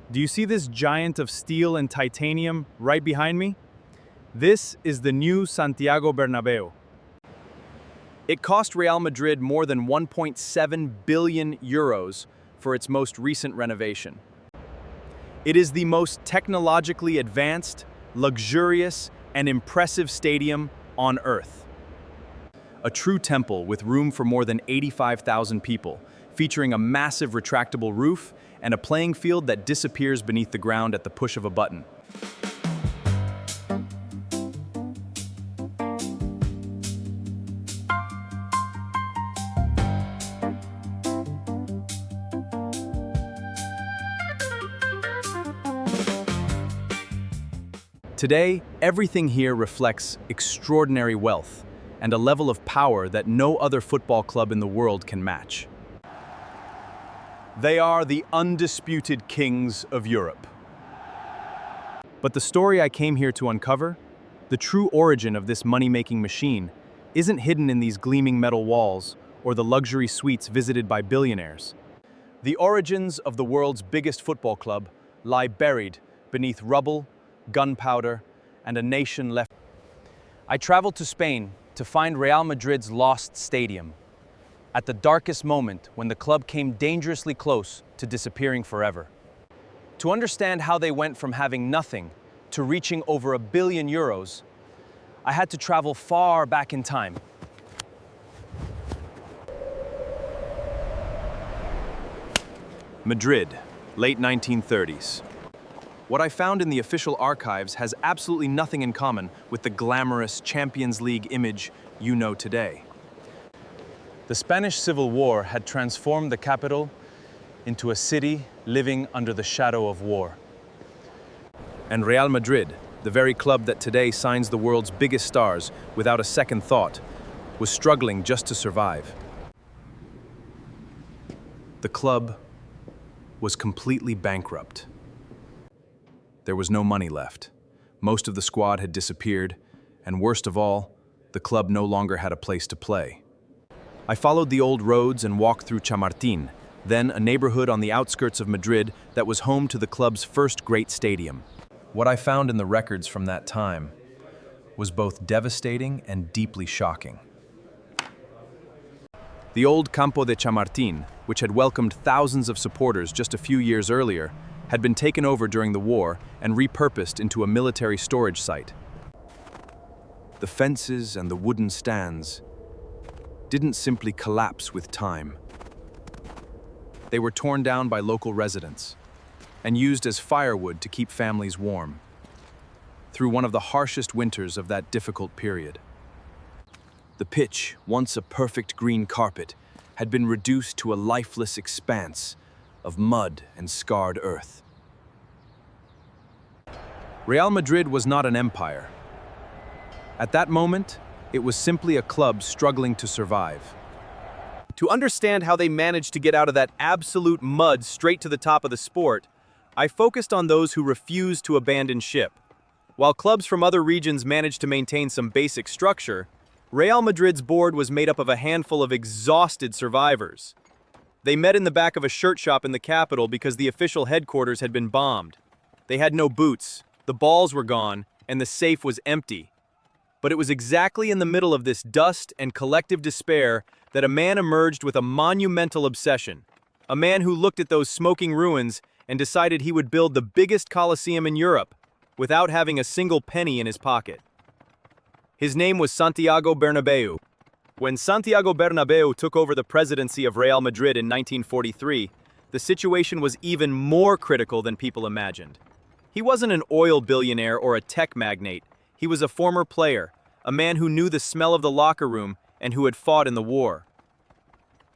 Do you see this giant of steel and titanium right behind me? This is the new Santiago Bernabéu. It cost Real Madrid more than 1.7 billion euros for its most recent renovation. It is the most technologically advanced, luxurious, and impressive stadium on Earth. A true temple with room for more than 85,000 people, featuring a massive retractable roof and a playing field that disappears beneath the ground at the push of a button. Today, everything here reflects extraordinary wealth and a level of power that no other football club in the world can match. They are the undisputed kings of Europe. But the story I came here to uncover, the true origin of this money-making machine, isn't hidden in these gleaming metal walls or the luxury suites visited by billionaires. The origins of the world's biggest football club lie buried beneath rubble, gunpowder, and a nation left. I traveled to Spain to find Real Madrid's lost stadium, at the darkest moment when the club came dangerously close to disappearing forever. To understand how they went from having nothing to reaching over €1 billion, I had to travel far back in time. Madrid, late 1930s. What I found in the official archives has absolutely nothing in common with the glamorous Champions League image you know today. The Spanish Civil War had transformed the capital into a city living under the shadow of war. And Real Madrid, the very club that today signs the world's biggest stars without a second thought, was struggling just to survive. The club was completely bankrupt. There was no money left. Most of the squad had disappeared, and worst of all, the club no longer had a place to play. I followed the old roads and walked through Chamartín, then a neighborhood on the outskirts of Madrid that was home to the club's first great stadium. What I found in the records from that time was both devastating and deeply shocking. The old Campo de Chamartín, which had welcomed thousands of supporters just a few years earlier, had been taken over during the war and repurposed into a military storage site. The fences and the wooden stands didn't simply collapse with time. They were torn down by local residents and used as firewood to keep families warm through one of the harshest winters of that difficult period. The pitch, once a perfect green carpet, had been reduced to a lifeless expanse of mud and scarred earth. Real Madrid was not an empire. At that moment, it was simply a club struggling to survive. To understand how they managed to get out of that absolute mud straight to the top of the sport, I focused on those who refused to abandon ship. While clubs from other regions managed to maintain some basic structure, Real Madrid's board was made up of a handful of exhausted survivors. They met in the back of a shirt shop in the capital because the official headquarters had been bombed. They had no boots, the balls were gone, and the safe was empty. But it was exactly in the middle of this dust and collective despair that a man emerged with a monumental obsession. A man who looked at those smoking ruins and decided he would build the biggest Colosseum in Europe without having a single penny in his pocket. His name was Santiago Bernabéu. When Santiago Bernabéu took over the presidency of Real Madrid in 1943, the situation was even more critical than people imagined. He wasn't an oil billionaire or a tech magnate. He was a former player, a man who knew the smell of the locker room and who had fought in the war.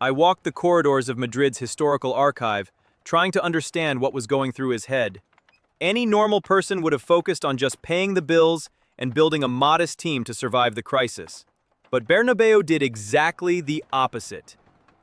I walked the corridors of Madrid's historical archive, trying to understand what was going through his head. Any normal person would have focused on just paying the bills and building a modest team to survive the crisis. But Bernabeu did exactly the opposite.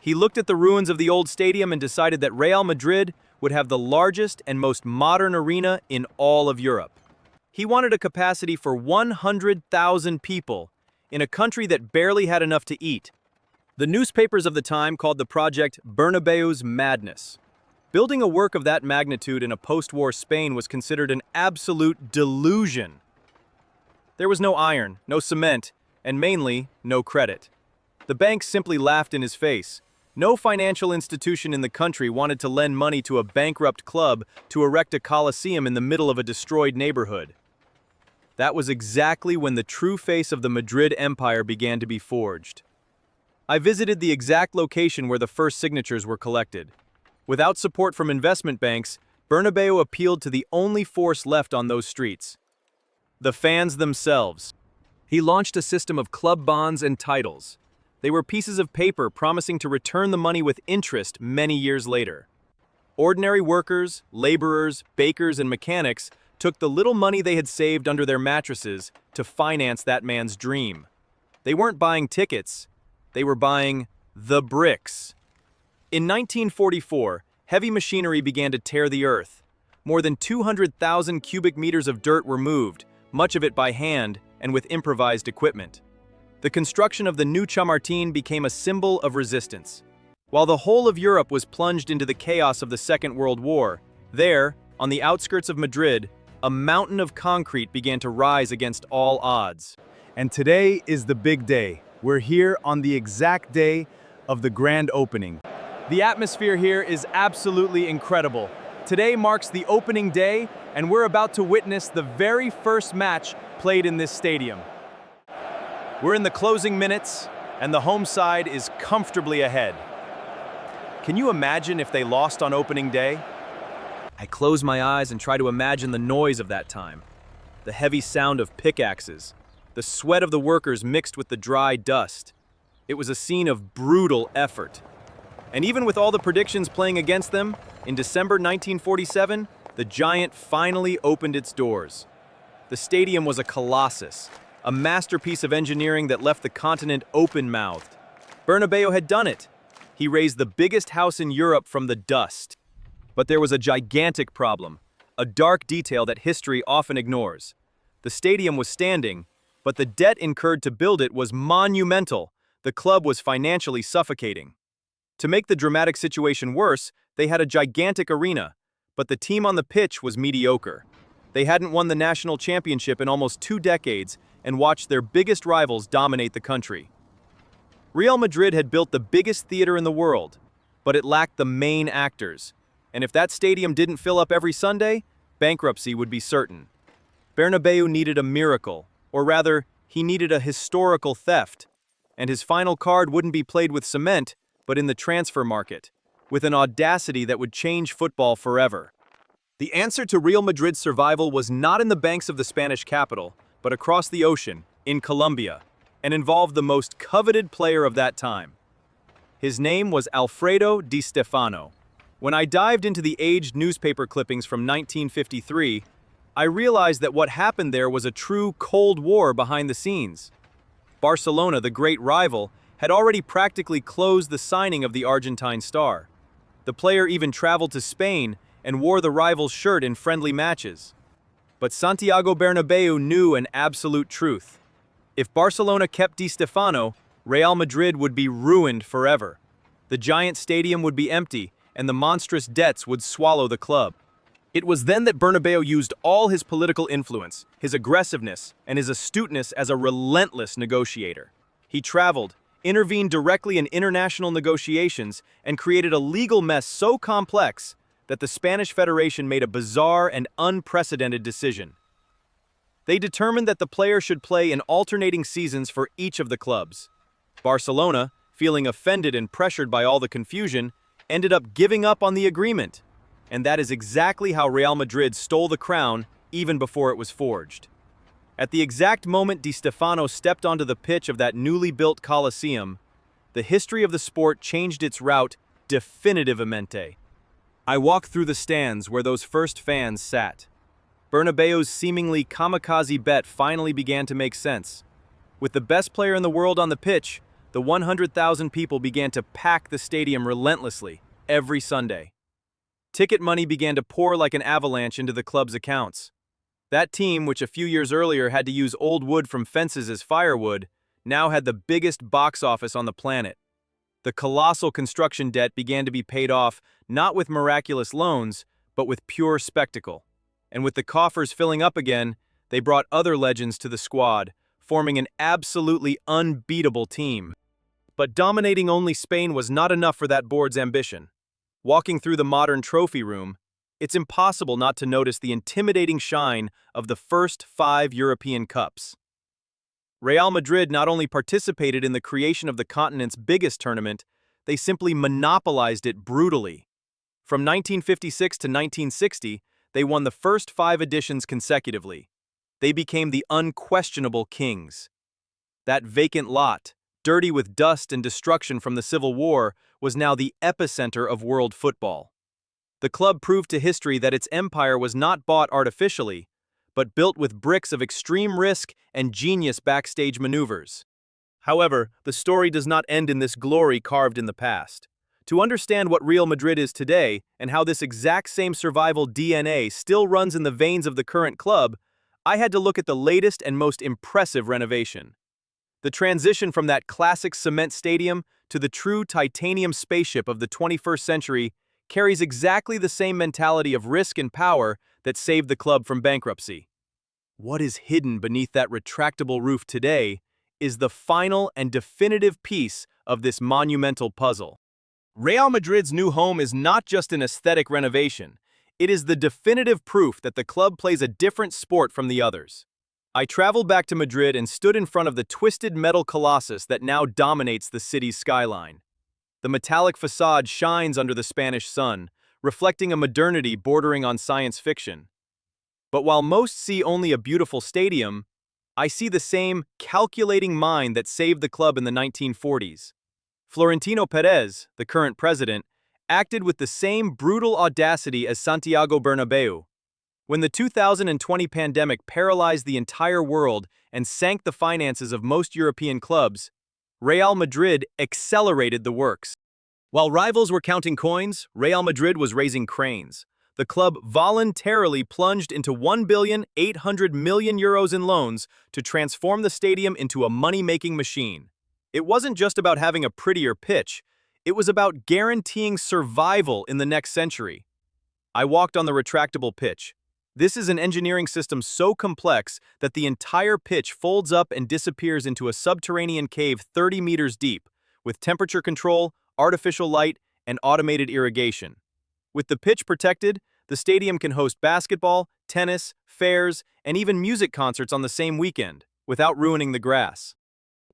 He looked at the ruins of the old stadium and decided that Real Madrid would have the largest and most modern arena in all of Europe. He wanted a capacity for 100,000 people in a country that barely had enough to eat. The newspapers of the time called the project Bernabeu's madness. Building a work of that magnitude in a post-war Spain was considered an absolute delusion. There was no iron, no cement, and mainly, no credit. The banks simply laughed in his face. No financial institution in the country wanted to lend money to a bankrupt club to erect a coliseum in the middle of a destroyed neighborhood. That was exactly when the true face of the Madrid Empire began to be forged. I visited the exact location where the first signatures were collected. Without support from investment banks, Bernabeu appealed to the only force left on those streets: the fans themselves. He launched a system of club bonds and titles. They were pieces of paper promising to return the money with interest many years later. Ordinary workers, laborers, bakers, and mechanics took the little money they had saved under their mattresses to finance that man's dream. They weren't buying tickets, they were buying the bricks. In 1944, heavy machinery began to tear the earth. More than 200,000 cubic meters of dirt were moved, much of it by hand and with improvised equipment. The construction of the new Chamartín became a symbol of resistance. While the whole of Europe was plunged into the chaos of the Second World War, there, on the outskirts of Madrid, a mountain of concrete began to rise against all odds. And today is the big day. We're here on the exact day of the grand opening. The atmosphere here is absolutely incredible. Today marks the opening day, and we're about to witness the very first match played in this stadium. We're in the closing minutes, and the home side is comfortably ahead. Can you imagine if they lost on opening day? I close my eyes and try to imagine the noise of that time. The heavy sound of pickaxes, the sweat of the workers mixed with the dry dust. It was a scene of brutal effort. And even with all the predictions playing against them, in December 1947, the Giant finally opened its doors. The stadium was a colossus, a masterpiece of engineering that left the continent open-mouthed. Bernabeu had done it. He raised the biggest house in Europe from the dust. But there was a gigantic problem, a dark detail that history often ignores. The stadium was standing, but the debt incurred to build it was monumental. The club was financially suffocating. To make the dramatic situation worse, they had a gigantic arena, but the team on the pitch was mediocre. They hadn't won the national championship in almost 2 decades and watched their biggest rivals dominate the country. Real Madrid had built the biggest theater in the world, but it lacked the main actors. And if that stadium didn't fill up every Sunday, bankruptcy would be certain. Bernabeu needed a miracle, or rather, he needed a historical theft. And his final card wouldn't be played with cement, but in the transfer market, with an audacity that would change football forever. The answer to Real Madrid's survival was not in the banks of the Spanish capital, but across the ocean, in Colombia, and involved the most coveted player of that time. His name was Alfredo Di Stefano. When I dived into the aged newspaper clippings from 1953, I realized that what happened there was a true Cold War behind the scenes. Barcelona, the great rival, had already practically closed the signing of the Argentine star. The player even traveled to Spain and wore the rival's shirt in friendly matches. But Santiago Bernabéu knew an absolute truth. If Barcelona kept Di Stefano, Real Madrid would be ruined forever. The giant stadium would be empty, and the monstrous debts would swallow the club. It was then that Bernabéu used all his political influence, his aggressiveness, and his astuteness as a relentless negotiator. He traveled, intervened directly in international negotiations, and created a legal mess so complex that the Spanish Federation made a bizarre and unprecedented decision. They determined that the player should play in alternating seasons for each of the clubs. Barcelona, feeling offended and pressured by all the confusion, ended up giving up on the agreement. And that is exactly how Real Madrid stole the crown even before it was forged. At the exact moment Di Stefano stepped onto the pitch of that newly built Coliseum, the history of the sport changed its route definitivamente. I walked through the stands where those first fans sat. Bernabeu's seemingly kamikaze bet finally began to make sense. With the best player in the world on the pitch, the 100,000 people began to pack the stadium relentlessly, every Sunday. Ticket money began to pour like an avalanche into the club's accounts. That team, which a few years earlier had to use old wood from fences as firewood, now had the biggest box office on the planet. The colossal construction debt began to be paid off not with miraculous loans, but with pure spectacle. And with the coffers filling up again, they brought other legends to the squad, forming an absolutely unbeatable team. But dominating only Spain was not enough for that board's ambition. Walking through the modern trophy room, it's impossible not to notice the intimidating shine of the first 5 European Cups. Real Madrid not only participated in the creation of the continent's biggest tournament, they simply monopolized it brutally. From 1956 to 1960, they won the first 5 editions consecutively. They became the unquestionable kings. That vacant lot, dirty with dust and destruction from the Civil War, was now the epicenter of world football. The club proved to history that its empire was not bought artificially, but built with bricks of extreme risk and genius backstage maneuvers. However, the story does not end in this glory carved in the past. To understand what Real Madrid is today and how this exact same survival DNA still runs in the veins of the current club, I had to look at the latest and most impressive renovation. The transition from that classic cement stadium to the true titanium spaceship of the 21st century carries exactly the same mentality of risk and power that saved the club from bankruptcy. What is hidden beneath that retractable roof today is the final and definitive piece of this monumental puzzle. Real Madrid's new home is not just an aesthetic renovation, it is the definitive proof that the club plays a different sport from the others. I traveled back to Madrid and stood in front of the twisted metal colossus that now dominates the city's skyline. The metallic facade shines under the Spanish sun, reflecting a modernity bordering on science fiction. But while most see only a beautiful stadium, I see the same calculating mind that saved the club in the 1940s. Florentino Perez, the current president, acted with the same brutal audacity as Santiago Bernabéu. When the 2020 pandemic paralyzed the entire world and sank the finances of most European clubs, Real Madrid accelerated the works. While rivals were counting coins, Real Madrid was raising cranes. The club voluntarily plunged into €1.8 billion in loans to transform the stadium into a money-making machine. It wasn't just about having a prettier pitch, it was about guaranteeing survival in the next century. I walked on the retractable pitch. This is an engineering system so complex that the entire pitch folds up and disappears into a subterranean cave 30 meters deep, with temperature control, artificial light, and automated irrigation. With the pitch protected, the stadium can host basketball, tennis, fairs, and even music concerts on the same weekend, without ruining the grass.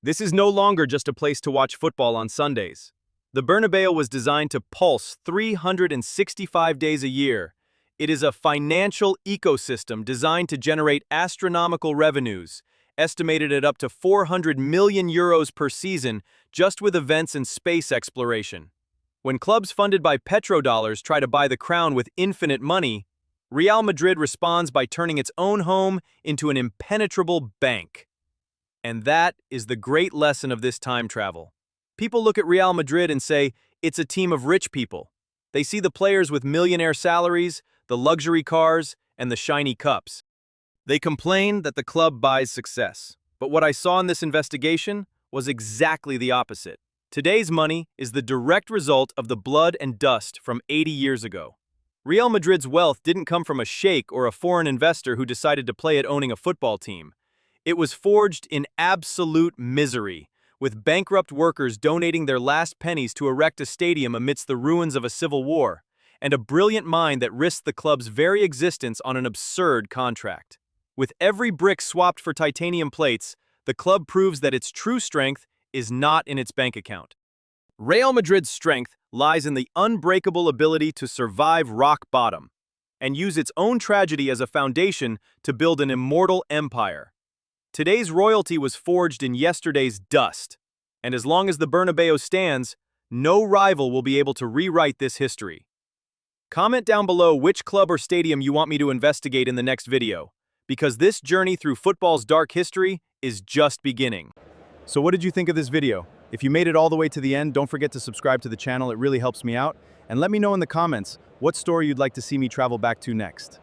This is no longer just a place to watch football on Sundays. The Bernabeu was designed to pulse 365 days a year. It is a financial ecosystem designed to generate astronomical revenues, estimated at up to €400 million per season just with events and space exploration. When clubs funded by petrodollars try to buy the crown with infinite money, Real Madrid responds by turning its own home into an impenetrable bank. And that is the great lesson of this time travel. People look at Real Madrid and say, it's a team of rich people. They see the players with millionaire salaries, the luxury cars, and the shiny cups. They complain that the club buys success. But what I saw in this investigation was exactly the opposite. Today's money is the direct result of the blood and dust from 80 years ago. Real Madrid's wealth didn't come from a sheikh or a foreign investor who decided to play at owning a football team. It was forged in absolute misery, with bankrupt workers donating their last pennies to erect a stadium amidst the ruins of a civil war, and a brilliant mind that risked the club's very existence on an absurd contract. With every brick swapped for titanium plates, the club proves that its true strength is not in its bank account. Real Madrid's strength lies in the unbreakable ability to survive rock bottom and use its own tragedy as a foundation to build an immortal empire. Today's royalty was forged in yesterday's dust, and as long as the Bernabeu stands, no rival will be able to rewrite this history. Comment down below which club or stadium you want me to investigate in the next video, because this journey through football's dark history is just beginning. So what did you think of this video? If you made it all the way to the end, don't forget to subscribe to the channel, it really helps me out. And let me know in the comments what story you'd like to see me travel back to next.